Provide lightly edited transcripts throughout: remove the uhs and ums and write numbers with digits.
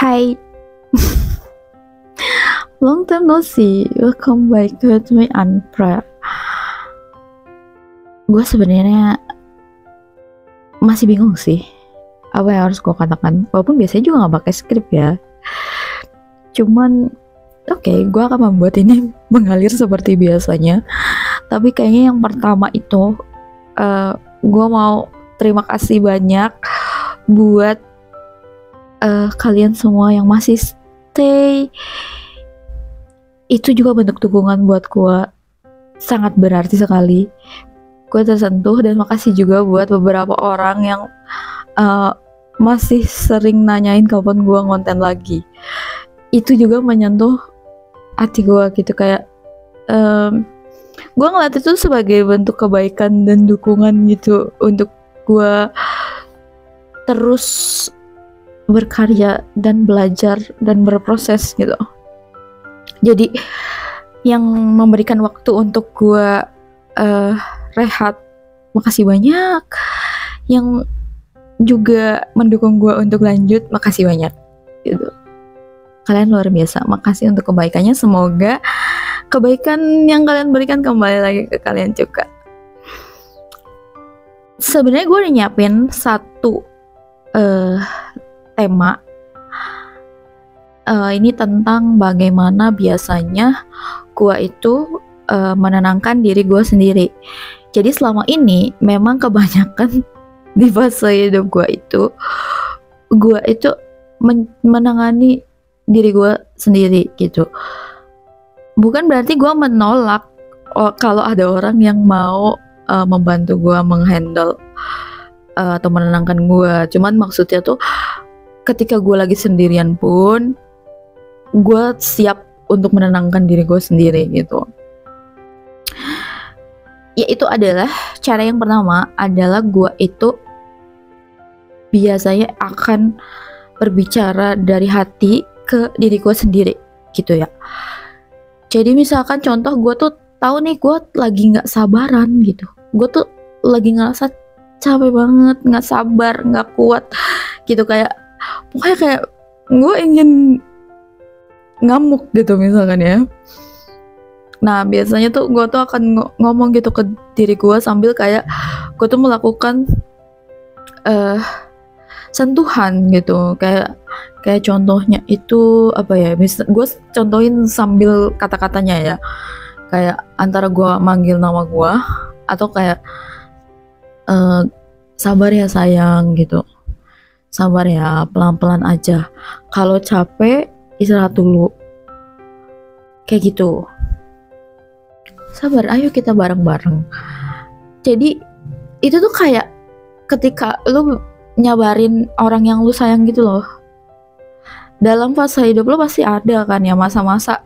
Hai, long time no see. Welcome back to my Unprep. Gue sebenarnya masih bingung sih apa yang harus gue katakan. Walaupun biasanya juga nggak pakai skrip ya. Cuman oke, gue akan membuat ini mengalir seperti biasanya. Tapi kayaknya yang pertama itu gue mau terima kasih banyak buat kalian semua yang masih stay. Itu juga bentuk dukungan buat gue, sangat berarti sekali. Gue tersentuh, dan makasih juga buat beberapa orang yang masih sering nanyain kapan gue ngonten lagi. Itu juga menyentuh hati gue gitu, kayak gue ngeliat itu sebagai bentuk kebaikan dan dukungan gitu untuk gue terus berkarya dan belajar dan berproses gitu. Jadi yang memberikan waktu untuk gue rehat, makasih banyak. Yang juga mendukung gue untuk lanjut, makasih banyak gitu. Kalian luar biasa, makasih untuk kebaikannya. Semoga kebaikan yang kalian berikan kembali lagi ke kalian juga. Sebenarnya gue udah nyiapin satu tema. Ini tentang bagaimana biasanya gue itu menenangkan diri gue sendiri. Jadi selama ini memang kebanyakan di fase hidup gue itu menangani diri gue sendiri gitu. Bukan berarti gue menolak kalau ada orang yang mau membantu gue menghandle atau menenangkan gue. Cuman maksudnya tuh ketika gue lagi sendirian pun gue siap untuk menenangkan diri gue sendiri gitu. Yaitu adalah cara yang pertama adalah gue itu biasanya akan berbicara dari hati ke diri gue sendiri gitu ya. Jadi misalkan contoh, gue tuh tahu nih gue lagi nggak sabaran gitu. Gue tuh lagi ngerasa capek banget, nggak sabar, nggak kuat gitu, kayak pokoknya kayak gue ingin ngamuk gitu misalkan ya. Nah biasanya tuh gue tuh akan ngomong gitu ke diri gue sambil kayak gue tuh melakukan sentuhan gitu, kayak contohnya itu apa ya, gue contohin sambil kata-katanya ya, kayak antara gue manggil nama gue atau kayak sabar ya sayang gitu, sabar ya, pelan-pelan aja, kalau capek istirahat dulu, kayak gitu, sabar, ayo kita bareng-bareng. Jadi itu tuh kayak ketika lu nyabarin orang yang lu sayang gitu loh. Dalam fase hidup lu pasti ada kan ya masa-masa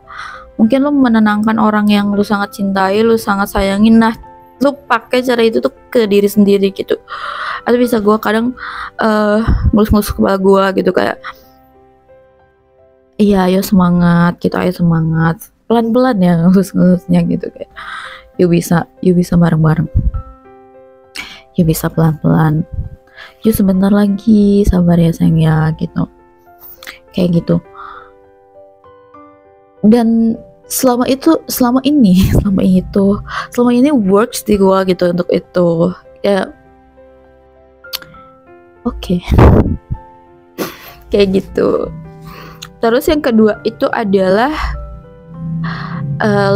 mungkin lu menenangkan orang yang lu sangat cintai, lu sangat sayangin. Nah lu pakai cara itu tuh ke diri sendiri gitu. Atau bisa gue kadang ngelus-ngelus kepala gue gitu, kayak iya ayo semangat gitu, ayo semangat, pelan-pelan ya ngelus-ngelusnya gitu, kayak yuk bisa bareng-bareng, yuk bisa pelan-pelan, yuk sebentar lagi, sabar ya sayang ya gitu, kayak gitu. Dan selama ini works di gua gitu untuk itu ya. Oke. Kayak gitu. Terus yang kedua itu adalah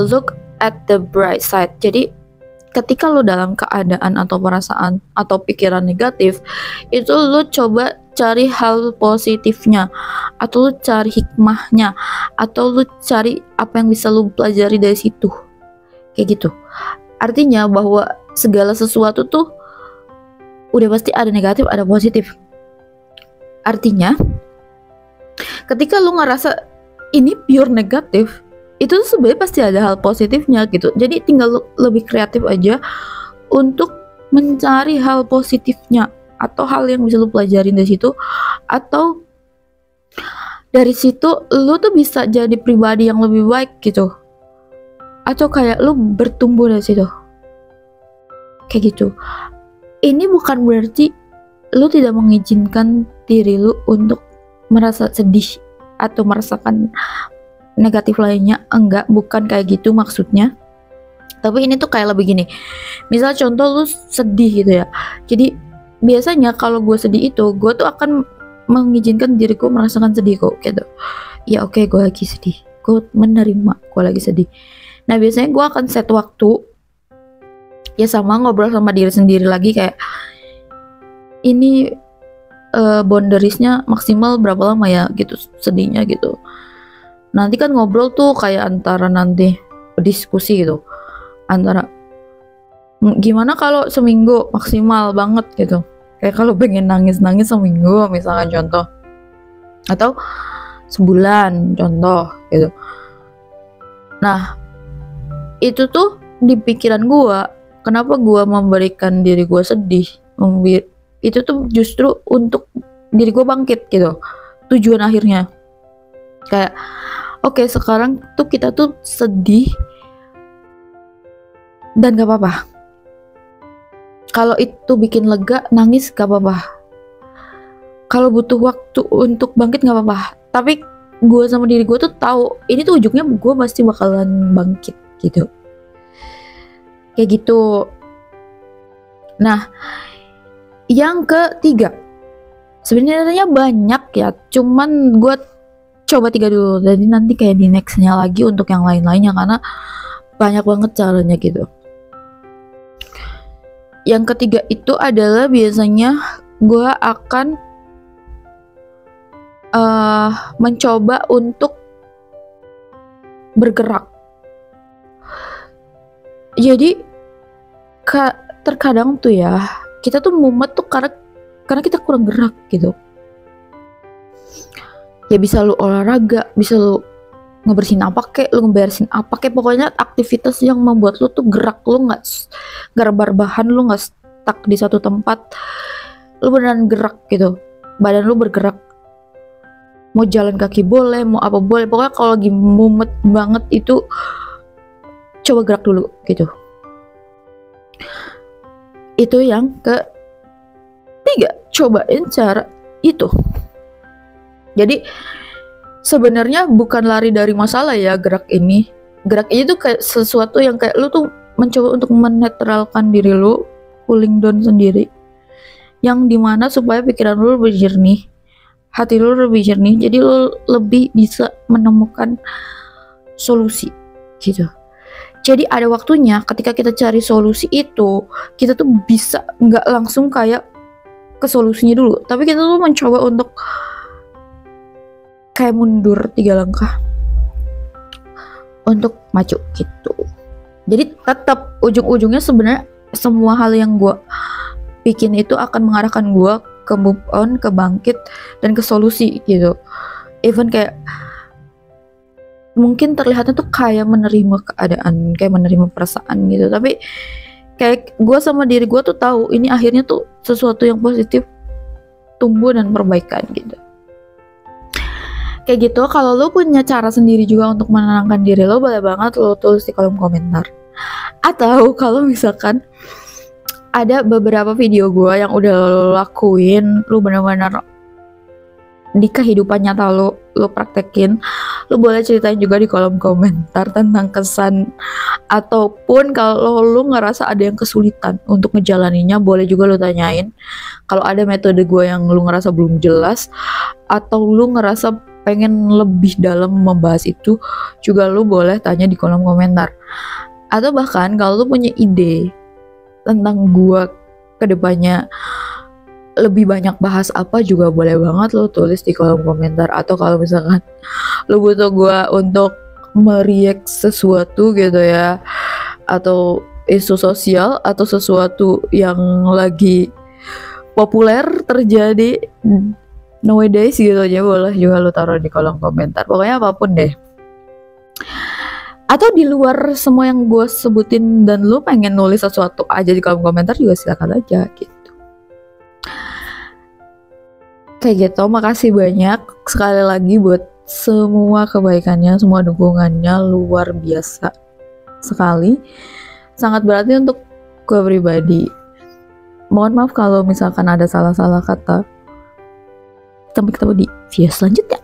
look at the bright side. Jadi ketika lo dalam keadaan atau perasaan atau pikiran negatif, itu lo coba cari hal positifnya, atau lo cari hikmahnya, atau lo cari apa yang bisa lo pelajari dari situ, kayak gitu. Artinya bahwa segala sesuatu tuh udah pasti ada negatif, ada positif. Artinya ketika lo ngerasa ini pure negatif, itu tuh sebenarnya pasti ada hal positifnya gitu. Jadi tinggal lebih kreatif aja untuk mencari hal positifnya, atau hal yang bisa lu pelajarin dari situ, atau dari situ lu tuh bisa jadi pribadi yang lebih baik gitu, atau kayak lu bertumbuh dari situ, kayak gitu. Ini bukan berarti lu tidak mengizinkan diri lu untuk merasa sedih atau merasakan negatif lainnya. Enggak, bukan kayak gitu maksudnya. Tapi ini tuh kayak lebih gini, misal contoh lu sedih gitu ya, jadi biasanya kalau gue sedih itu, gue tuh akan mengizinkan diriku merasakan sedih kok gitu. Ya oke, gue lagi sedih, gue menerima gue lagi sedih. Nah biasanya gue akan set waktu, ya sama ngobrol sama diri sendiri lagi kayak, ini boundariesnya maksimal berapa lama ya gitu sedihnya gitu. Nanti kan ngobrol tuh kayak antara nanti diskusi gitu, antara gimana kalau seminggu maksimal banget gitu, kayak kalau pengen nangis seminggu misalkan contoh, atau sebulan contoh gitu. Nah itu tuh di pikiran gua, kenapa gua memberikan diri gua sedih, itu tuh justru untuk diri gua bangkit gitu, tujuan akhirnya kayak oke, sekarang tuh kita tuh sedih dan gak apa-apa. Kalau itu bikin lega, nangis gak apa-apa. Kalau butuh waktu untuk bangkit gak apa-apa. Tapi gue sama diri gue tuh tahu ini tuh ujungnya gue pasti bakalan bangkit gitu. Kayak gitu. Nah, yang ketiga, sebenarnya banyak ya, cuman gue coba 3 dulu. Jadi nanti kayak di nextnya lagi untuk yang lain-lainnya karena banyak banget caranya gitu. Yang ketiga itu adalah biasanya gue akan mencoba untuk bergerak. Jadi terkadang tuh ya, kita tuh mumet tuh karena kita kurang gerak gitu. Ya bisa lu olahraga, bisa lu ngebersihin apa kek, lu ngeberesin apa kek, pokoknya aktivitas yang membuat lu tuh gerak, lu nggak rebahan, lu nggak stuck di satu tempat, lu beneran gerak gitu, badan lu bergerak, mau jalan kaki boleh, mau apa boleh, pokoknya kalau lagi mumet banget itu coba gerak dulu gitu. Itu yang ketiga, cobain cara itu. Jadi sebenarnya bukan lari dari masalah ya gerak ini. Gerak ini tuh kayak sesuatu yang kayak lu tuh mencoba untuk menetralkan diri lu, cooling down sendiri. Yang dimana supaya pikiran lu lebih jernih, hati lu lebih jernih, jadi lu lebih bisa menemukan solusi gitu. Jadi ada waktunya ketika kita cari solusi itu, kita tuh bisa nggak langsung kayak ke solusinya dulu, tapi kita tuh mencoba untuk kayak mundur 3 langkah untuk maju gitu. Jadi tetap ujung-ujungnya sebenarnya semua hal yang gue bikin itu akan mengarahkan gue ke move on, ke bangkit, dan ke solusi gitu. Even kayak mungkin terlihatnya tuh kayak menerima keadaan, kayak menerima perasaan gitu, tapi kayak gue sama diri gue tuh tahu ini akhirnya tuh sesuatu yang positif, tumbuh dan perbaikan gitu. Kayak gitu. Kalau lo punya cara sendiri juga untuk menenangkan diri lo, boleh banget lo tulis di kolom komentar. Atau kalau misalkan ada beberapa video gue yang udah lo lakuin, lo benar-benar di kehidupan nyata lo praktekin, lo boleh ceritain juga di kolom komentar tentang kesan, ataupun kalau lo ngerasa ada yang kesulitan untuk ngejalaninya, boleh juga lo tanyain. Kalau ada metode gue yang lo ngerasa belum jelas, atau lo ngerasa pengen lebih dalam membahas itu, juga lo boleh tanya di kolom komentar. Atau bahkan kalau lo punya ide tentang gue kedepannya lebih banyak bahas apa, juga boleh banget lo tulis di kolom komentar. Atau kalau misalkan lo butuh gue untuk mereact sesuatu gitu ya, atau isu sosial atau sesuatu yang lagi populer terjadi nowadays gitu aja, boleh juga lo taruh di kolom komentar. Pokoknya apapun deh. Atau di luar semua yang gue sebutin dan lo pengen nulis sesuatu aja di kolom komentar, juga silakan aja gitu. Kayak gitu. Makasih banyak sekali lagi buat semua kebaikannya, semua dukungannya, luar biasa sekali. Sangat berarti untuk gue pribadi. Mohon maaf kalau misalkan ada salah-salah kata. Sampai ketemu di video selanjutnya.